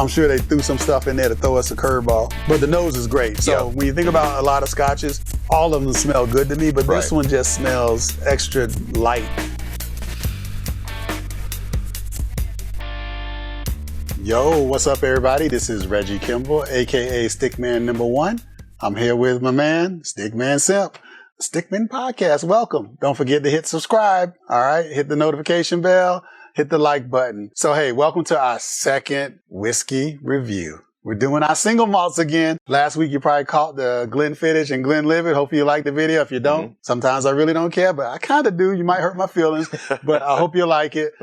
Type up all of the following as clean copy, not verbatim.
I'm sure they threw some stuff in there to throw us a curveball. But the nose is great. So when you think about a lot of scotches, all of them smell good to me, but this one just smells extra light. Yo, what's up, everybody? This is Reggie Kimball, aka Stickman #1. I'm here with my man, Stickman Simp. Stickmen Podcast, welcome. Don't forget to hit subscribe, all right? Hit the notification bell, hit the like button. So, hey, welcome to our second whiskey review. We're doing our single malts again. Last week, you probably caught the Glenfiddich and Glenlivet. Hope you liked the video. If you don't, sometimes I really don't care, but I kind of do. You might hurt my feelings, but I hope you like it.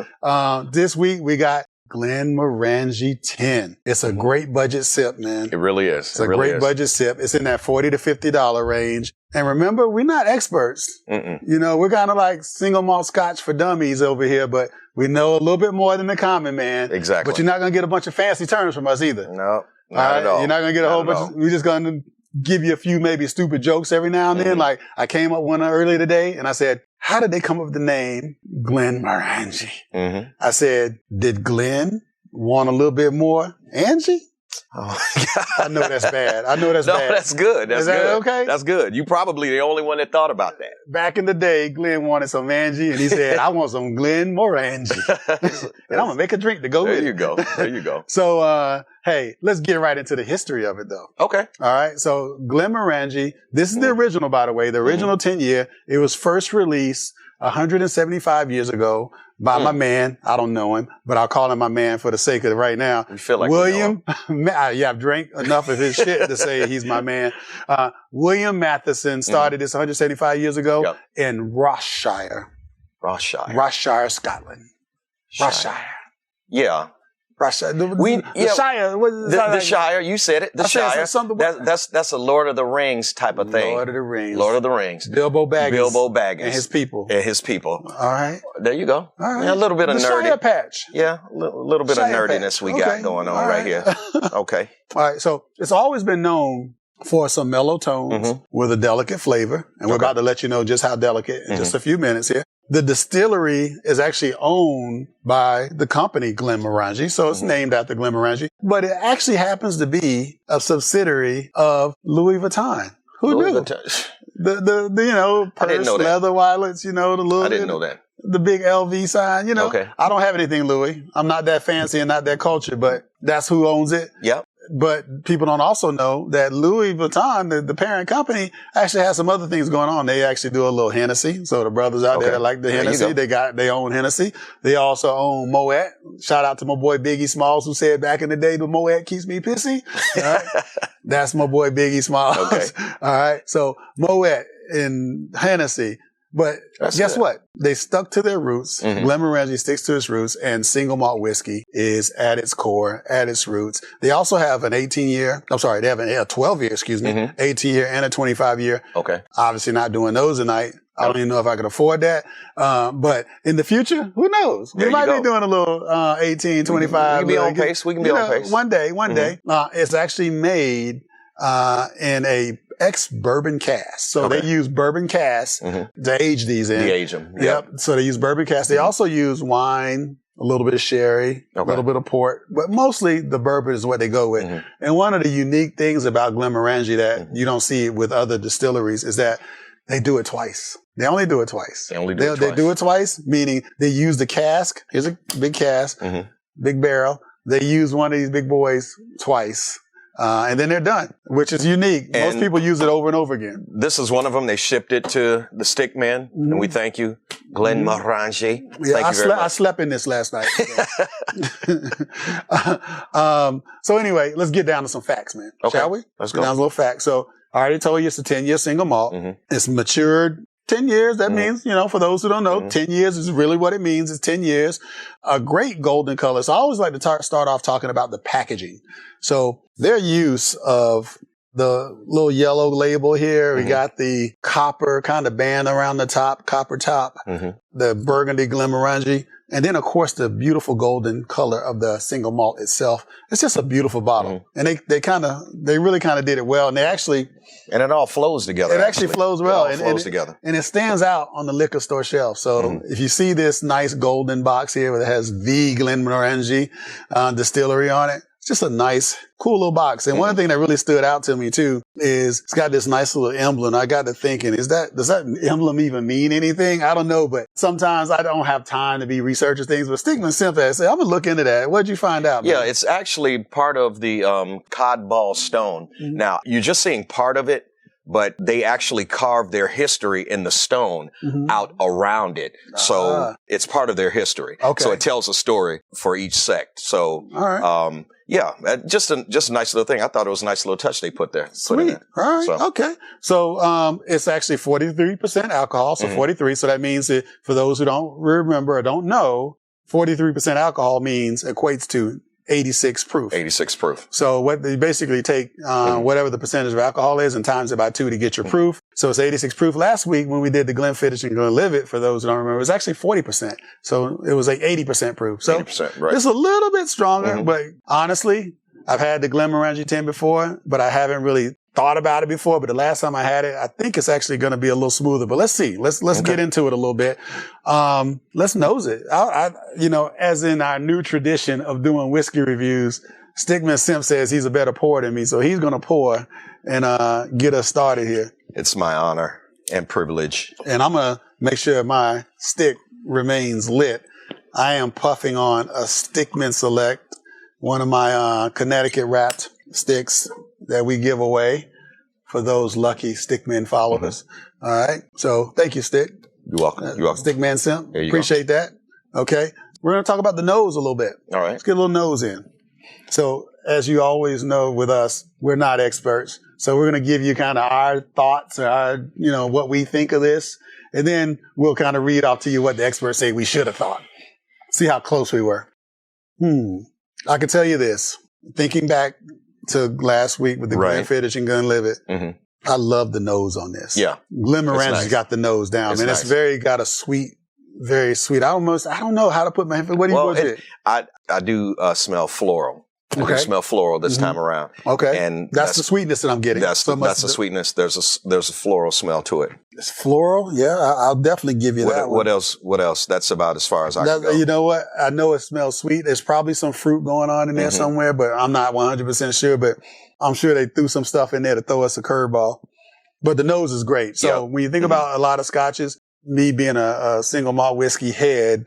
This week, we got Glenmorangie 10. It's a great budget sip, man. It really is. It's a great budget sip. It's in that $40 to $50 range. And remember, we're not experts. You know, we're kind of like single malt scotch for dummies over here, but we know a little bit more than the common man. Exactly. But you're not going to get a bunch of fancy terms from us either. No, not at all. You're not going to get a whole bunch. We're just going to give you a few maybe stupid jokes every now and then. Like I came up one earlier today and I said, how did they come up with the name Glenmorangie? I said, did Glenn want a little bit more Angie? Oh my God. I know that's bad. I know that's bad. No, that's good. That's Is that good. Okay? That's good. You probably the only one that thought about that. Back in the day, Glenn wanted some Angie, and he said, I want some Glenmorangie. And I'm going to make a drink to go with it. There you go. There you go. So, hey, let's get right into the history of it, though. Okay. All right. So, Glenmorangie, this is the original, by the way, the original 10-year. It was first released 175 years ago by my man. I don't know him, but I'll call him my man for the sake of it right now. You feel like William. Yeah, I've drank enough of his shit to say he's my man. William Matheson started this 175 years ago in Rossshire. Rossshire, Scotland. Rossshire. Yeah. Rossshire. The Shire. What is the Shire. You said it. The Shire. That's a Lord of the Rings type of thing. Lord of the Rings. Lord of the Rings. Bilbo Baggins. And his people. All right. There you go. All right. Yeah, a little bit of nerdy. Shire patch. Yeah, a little bit Shire of nerdiness patch. we got going on right here. Okay. All right. So it's always been known for some mellow tones with a delicate flavor. And we're about to let you know just how delicate in just a few minutes here. The distillery is actually owned by the company Glenmorangie, so it's named after Glenmorangie. But it actually happens to be a subsidiary of Louis Vuitton. Who knew? The you know, purse, leather wallets, you know, the little. I didn't know that. The big LV sign, you know. Okay. I don't have anything Louis. I'm not that fancy and not that cultured, but that's who owns it. Yep. But people don't also know that Louis Vuitton, the parent company, actually has some other things going on. They actually do a little Hennessy. So the brothers out there that like the Hennessy, they own Hennessy. They also own Moet. Shout out to my boy Biggie Smalls, who said back in the day, the Moet keeps me pissy. All right. That's my boy Biggie Smalls. Okay. All right. So Moet and Hennessy. But guess what? They stuck to their roots. Glenmorangie sticks to its roots, and single malt whiskey is at its core, at its roots. They also have an 18-year. I'm sorry, they have a 12-year, 18-year and a 25-year. Okay. Obviously not doing those tonight. I don't even know if I can afford that. But in the future, who knows? We might be doing a little 18, 25. We can be on pace. We can be on pace. One day. It's actually made in a ex-bourbon cask. So they use bourbon cask to age these in. They age them. Yep. So they use bourbon cask. They also use wine, a little bit of sherry, a little bit of port, but mostly the bourbon is what they go with. And one of the unique things about Glenmorangie that you don't see with other distilleries is that they do it twice. They only do it twice. They do it twice, meaning they use the cask. Here's a big cask, big barrel. They use one of these big boys twice. And then they're done, which is unique. And most people use it over and over again. This is one of them. They shipped it to the Stickmen, and we thank you, Glenmorangie. Yeah, thank you very much. I slept in this last night. So anyway, let's get down to some facts, man. Okay. Shall we? Let's go. Down to a little facts. So I already told you it's a 10-year single malt. It's matured 10 years. That means, you know, for those who don't know, 10 years is really what it means. It's 10 years. A great golden color. So I always like to start off talking about the packaging. So their use of the little yellow label here, we got the copper kind of band around the top, copper top, the burgundy Glenmorangie. And then, of course, the beautiful golden color of the single malt itself. It's just a beautiful bottle. And they really kind of did it well. And and it all flows together. It actually flows well. It all flows together. And it stands out on the liquor store shelf. So if you see this nice golden box here that has the Glenmorangie distillery on it, just a nice, cool little box. And one thing that really stood out to me too is it's got this nice little emblem. I got to thinking, does that emblem even mean anything? I don't know, but sometimes I don't have time to be researching things. But Stickmen simply said, I'm going to look into that. What'd you find out, man? Yeah, it's actually part of the cod ball stone. Mm-hmm. Now, you're just seeing part of it, but they actually carved their history in the stone out around it. So it's part of their history. Okay. So it tells a story for each sect. So, yeah, just a nice little thing. I thought it was a nice little touch they put there. Sweet. All right. So. Okay. So, it's actually 43% alcohol. So 43. So that means that for those who don't remember or don't know, 43% alcohol equates to 86 proof. 86 proof. So what they basically take, whatever the percentage of alcohol is and times it by 2 to get your proof. So it's 86 proof. Last week when we did the Glenfiddich and Glenlivet, for those who don't remember, it was actually 40%. So it was like 80% proof. So 80%, right. It's a little bit stronger, but honestly, I've had the Glenmorangie 10 before, but I haven't really thought about it before. But the last time I had it, I think it's actually going to be a little smoother. But let's see. Let's get into it a little bit. Let's nose it. As in our new tradition of doing whiskey reviews, Stickmen Simp says he's a better pourer than me, so he's going to pour and get us started here. It's my honor and privilege. And I'm going to make sure my stick remains lit. I am puffing on a Stickmen Select, one of my Connecticut wrapped sticks that we give away for those lucky Stickmen followers. All right. So thank you, Stick. You're welcome. You're welcome. Stickmen Simp. Appreciate that. Okay. We're going to talk about the nose a little bit. All right. Let's get a little nose in. So as you always know with us, we're not experts. So we're going to give you kind of our thoughts, what we think of this. And then we'll kind of read off to you what the experts say we should have thought. See how close we were. I can tell you this. Thinking back to last week with the Glenfiddich and Glenlivet, I love the nose on this. Yeah. Glenmorangie's got the nose down, man. Nice. It's got a sweet, very sweet. I don't know how to put my, what do you want it? I do smell floral. I do smell floral this time around. Okay. And that's the sweetness that I'm getting. That's the sweetness. There's a floral smell to it. It's floral? Yeah, I'll definitely give you that one. What else? That's about as far as I can go. You know what? I know it smells sweet. There's probably some fruit going on in there somewhere, but I'm not 100% sure. But I'm sure they threw some stuff in there to throw us a curveball. But the nose is great. So when you think about a lot of scotches, me being a single malt whiskey head,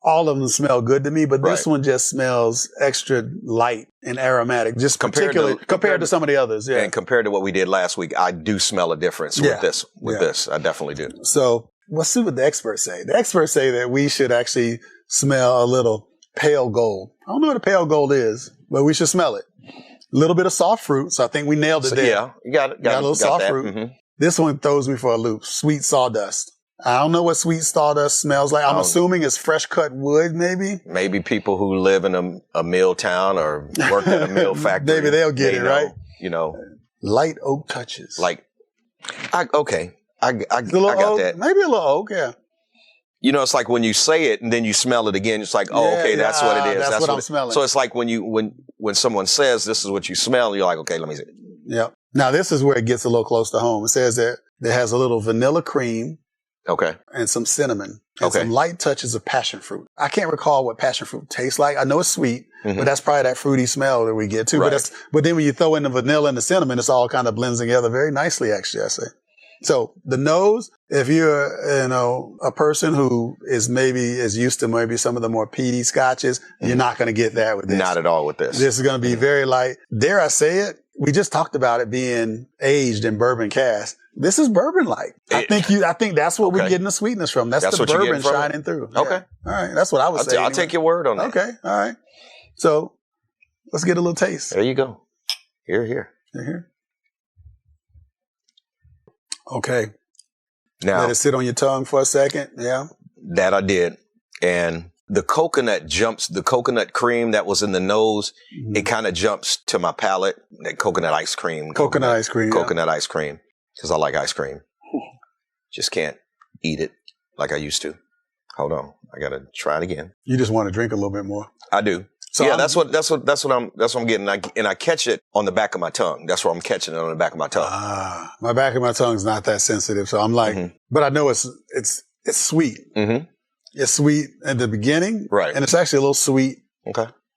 all of them smell good to me, but this one just smells extra light and aromatic, just compared to some of the others. Yeah. And compared to what we did last week, I do smell a difference with this. I definitely do. So let's see what the experts say. The experts say that we should actually smell a little pale gold. I don't know what a pale gold is, but we should smell it. A little bit of soft fruit. So I think we nailed it there. Yeah, you got a little soft fruit. This one throws me for a loop. Sweet sawdust. I don't know what sweet sawdust smells like. I'm assuming it's fresh cut wood, maybe. Maybe people who live in a mill town or work in a mill factory. Maybe they'll get it, right? Light oak touches. I got that. Maybe a little oak, yeah. It's like when you say it and then you smell it again, it's like, that's what it is. That's what I'm smelling. So it's like when someone says this is what you smell, you're like, okay, let me see. Yep. Now this is where it gets a little close to home. It says that it has a little vanilla cream. Okay. And some cinnamon. And some light touches of passion fruit. I can't recall what passion fruit tastes like. I know it's sweet, but that's probably that fruity smell that we get too. Right. But then when you throw in the vanilla and the cinnamon, it's all kind of blends together very nicely, actually, I say. So the nose, if you're, a person who is used to maybe some of the more peaty scotches, you're not going to get that with this. Not at all with this. This is going to be very light. Dare I say it? We just talked about it being aged in bourbon cask. This is bourbon-like. I think that's what we're getting the sweetness from. That's the bourbon shining through. Okay. Yeah. All right. That's what I was saying. I'll take your word on that. Okay. All right. So let's get a little taste. There you go. Here. Okay. Now, let it sit on your tongue for a second. Yeah. That I did. And the coconut cream that was in the nose, it kind of jumps to my palate. That coconut ice cream. Coconut ice cream. Because I like ice cream. Just can't eat it like I used to. Hold on. I got to try it again. You just want to drink a little bit more. I do. So yeah, that's what I'm getting. And I catch it on the back of my tongue. That's where I'm catching it, on the back of my tongue. My back of my tongue's not that sensitive. So I'm like, but I know it's sweet. It's sweet at the beginning. Right. And it's actually a little sweet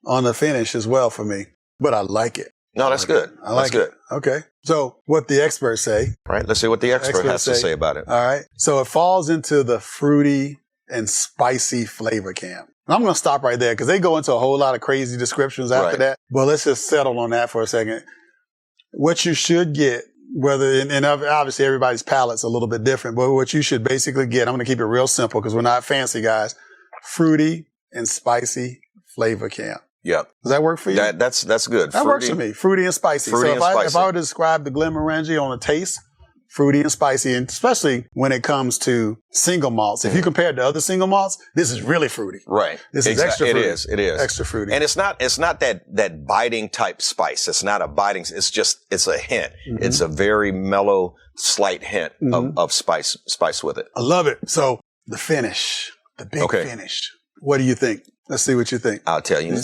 on the finish as well for me. but I like it. No, that's good. I like that's good. It. Okay. So what the experts say. Right. Let's see what the expert has to say about it. All right. So it falls into the fruity and spicy flavor camp. I'm going to stop right there because they go into a whole lot of crazy descriptions after that. But let's just settle on that for a second. What you should get, and obviously everybody's palate's a little bit different, but what you should basically get, I'm going to keep it real simple because we're not fancy guys, fruity and spicy flavor camp. Yep. Does that work for you? That's good. That works for me. Fruity and spicy. Fruity and spicy. If I were to describe the Glenmorangie on a taste, fruity and spicy, and especially when it comes to single malts. If you compare it to other single malts, this is really fruity. Right. This is extra fruity. It is. Extra fruity. And it's not that biting type spice. It's not a biting, it's a hint. Mm-hmm. It's a very mellow, slight hint of spice with it. I love it. So the finish, the big finish. What do you think? Let's see what you think. I'll tell you.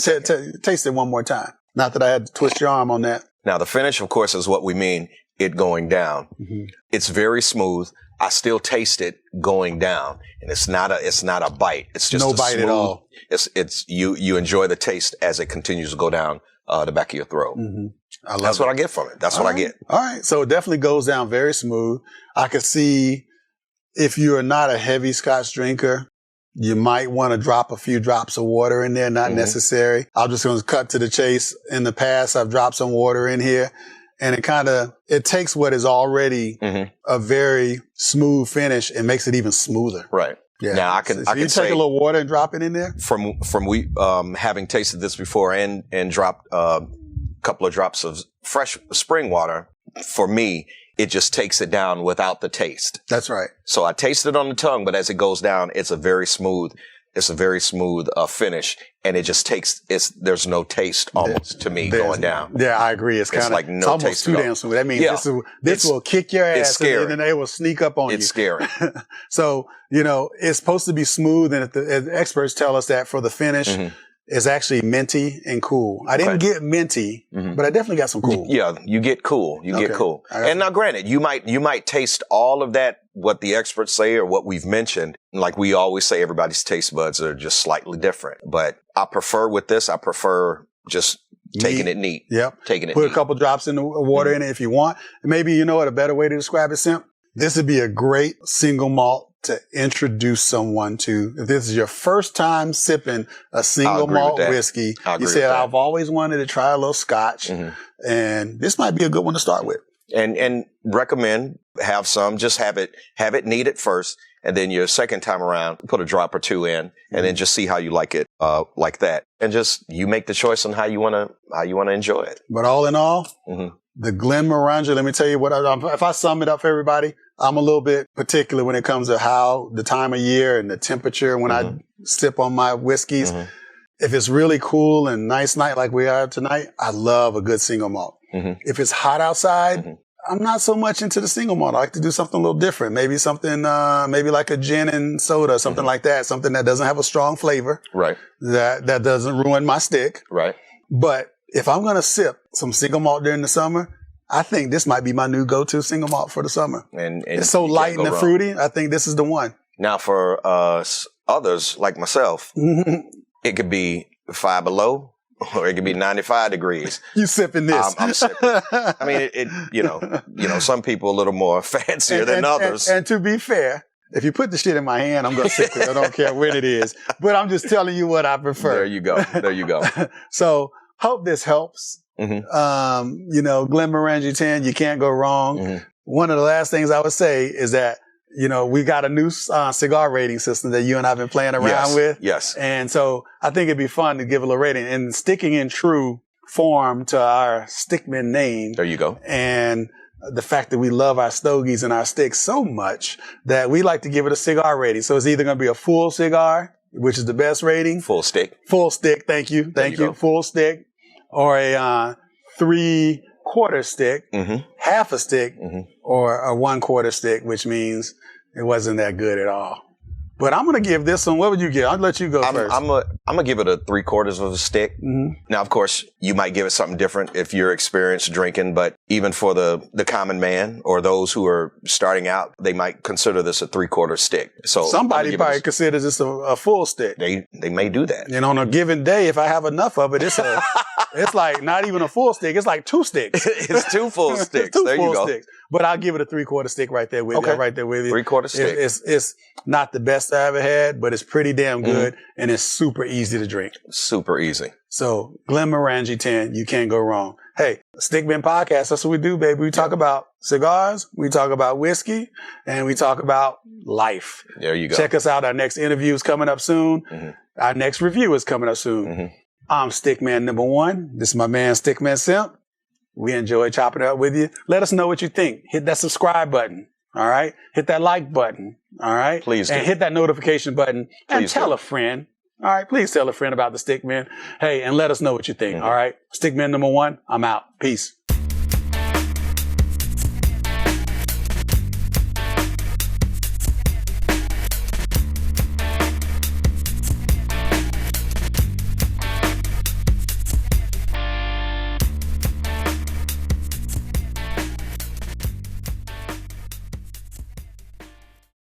Taste it one more time. Not that I had to twist your arm on that. Now, the finish, of course, is what we mean, it going down. Mm-hmm. It's very smooth. I still taste it going down. And it's not a bite. It's just no bite smooth, at all. It's you enjoy the taste as it continues to go down the back of your throat. Mm-hmm. That's what I get from it. That's what I get. All right. So it definitely goes down very smooth. I could see if you are not a heavy Scotch drinker, you might want to drop a few drops of water in there, not necessary. I'm just going to cut to the chase. In the past, I've dropped some water in here, and it takes what is already a very smooth finish and makes it even smoother. Right. Yeah. Now I can you take a little water and drop it in there? From having tasted this before and dropped a couple of drops of fresh spring water, for me, it just takes it down without the taste. That's right. So I taste it on the tongue, but as it goes down, it's a very smooth finish, and it just there's no taste almost to me going down. Yeah, I agree. It's like no it's almost taste too damn smooth. That means this will kick your ass, it's scary. And then they will sneak up on you. It's scary. So, it's supposed to be smooth, and if the experts tell us that for the finish, it's actually minty and cool. I didn't get minty, but I definitely got some cool. Yeah, you get cool. You get cool. And now, granted, you might taste all of that, what the experts say or what we've mentioned. Like we always say, everybody's taste buds are just slightly different. But I prefer just taking it neat. Yep. Taking it Put neat. a couple drops in the water in it if you want. Maybe, a better way to describe it, Simp? This would be a great single malt to introduce someone to. If this is your first time sipping a single malt whiskey, you said, I've always wanted to try a little Scotch, and this might be a good one to start with. And recommend just have it neat at first, and then your second time around, put a drop or two in, and then just see how you like it, like that, and just you make the choice on how you want to enjoy it. But all in all, the Glenmorangie, let me tell you if I sum it up for everybody, I'm a little bit particular when it comes to how the time of year and the temperature when I sip on my whiskeys. If it's really cool and nice night like we are tonight, I love a good single malt. If it's hot outside, I'm not so much into the single malt. I like to do something a little different. Maybe something, maybe like a gin and soda, something like that. Something that doesn't have a strong flavor. Right. That doesn't ruin my stick. Right. But if I'm going to sip some single malt during the summer, I think this might be my new go-to single malt for the summer. And it's so light and fruity. I think this is the one. Now, for others like myself, it could be 5 below, or it could be 95 degrees. You sipping this? I'm sipping. I mean, some people a little more fancier than others. And to be fair, if you put the shit in my hand, I'm going to sip it. I don't care when it is. But I'm just telling you what I prefer. There you go. So hope this helps. Glenmorangie 10, you can't go wrong. One of the last things I would say is that, we got a new cigar rating system that you and I have been playing around with. Yes. And so I think it'd be fun to give a little rating and sticking in true form to our Stickmen name. There you go. And the fact that we love our stogies and our sticks so much that we like to give it a cigar rating. So it's either going to be a full cigar, which is the best rating. Full stick. Thank you. Full stick. Or a 3/4 stick, half a stick, or a 1/4 stick, which means it wasn't that good at all. But I'm going to give this one. What would you give? I'll let you go first. I'm going to give it a 3/4 of a stick. Now, of course, you might give it something different if you're experienced drinking, but even for the common man or those who are starting out, they might consider this a 3/4 stick. So somebody probably considers this a full stick. They may do that. And on a given day, if I have enough of it, it's a It's like not even a full stick. It's like 2 sticks. It's 2 full sticks. Two there full you go. sticks. But I'll give it a 3/4 stick right there with you. Right there with you. 3/4 stick. It's not the best I ever had, but it's pretty damn good, and it's super easy to drink. Super easy. So Glenmorangie 10, you can't go wrong. Hey, Stickmen Podcast, that's what we do, baby. We talk about cigars, we talk about whiskey, and we talk about life. There you go. Check us out. Our next interview is coming up soon. Our next review is coming up soon. I'm Stickman number 1. This is my man, Stickman Simp. We enjoy chopping it up with you. Let us know what you think. Hit that subscribe button. All right. Hit that like button. All right. Please do. And hit that notification button. And Please tell do. a friend. All right. Please tell a friend about the Stickmen. Hey, and let us know what you think. All right. Stickman number 1. I'm out. Peace.